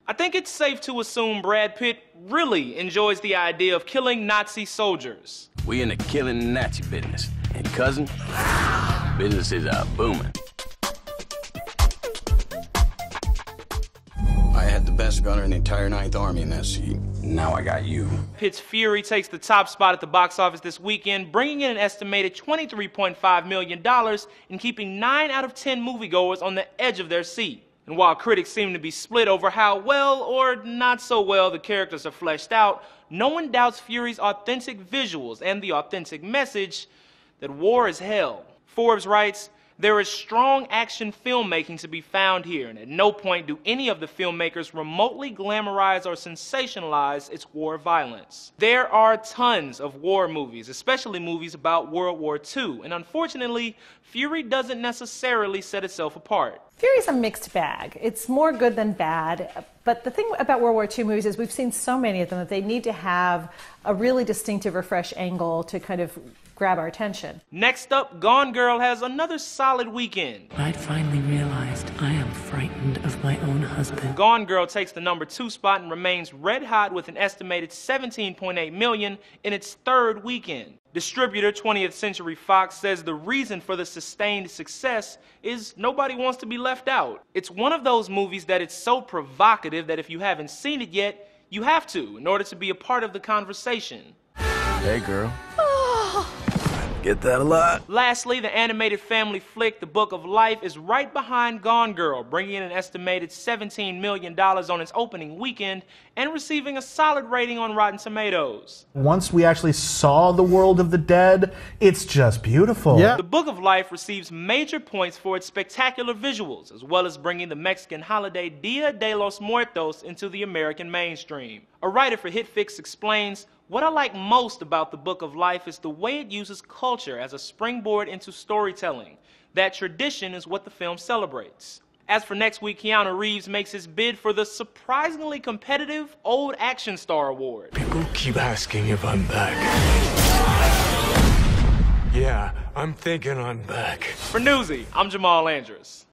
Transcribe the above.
I think it's safe to assume Brad Pitt really enjoys the idea of killing Nazi soldiers. We in the killing Nazi business. And cousin, businesses are booming. I had the best gunner in the entire 9th Army in that seat. Now I got you. Pitt's Fury takes the top spot at the box office this weekend, bringing in an estimated $23.5 million and keeping 9 out of 10 moviegoers on the edge of their seat. And while critics seem to be split over how well or not so well the characters are fleshed out, no one doubts Fury's authentic visuals and the authentic message that war is hell. Forbes writes, "There is strong action filmmaking to be found here, and at no point do any of the filmmakers remotely glamorize or sensationalize its war violence. There are tons of war movies, especially movies about World War II, and unfortunately, Fury doesn't necessarily set itself apart." Fury's a mixed bag. It's more good than bad, but the thing about World War II movies is we've seen so many of them that they need to have a really distinctive or fresh angle to kind of grab our attention. Next up, Gone Girl has another solid weekend. I'd finally realized I am frightened of my own husband. Gone Girl takes the #2 spot and remains red hot with an estimated $17.8 million in its 3rd weekend. Distributor 20th Century Fox says the reason for the sustained success is nobody wants to be left out. It's one of those movies that it's so provocative that if you haven't seen it yet, you have to in order to be a part of the conversation. Hey, girl. Get that a lot. Lastly, the animated family flick The Book of Life is right behind Gone Girl, bringing in an estimated $17 million on its opening weekend and receiving a solid rating on Rotten Tomatoes. Once we actually saw the world of the dead, it's just beautiful. The Book of Life receives major points for its spectacular visuals, as well as bringing the Mexican holiday Dia de los Muertos into the American mainstream. A writer for HitFix explains, "What I like most about The Book of Life is the way it uses culture as a springboard into storytelling. That tradition is what the film celebrates." As for next week, Keanu Reeves makes his bid for the surprisingly competitive Old Action Star Award. People keep asking if I'm back. Yeah, I'm thinking I'm back. For Newsy, I'm Jamal Andrus.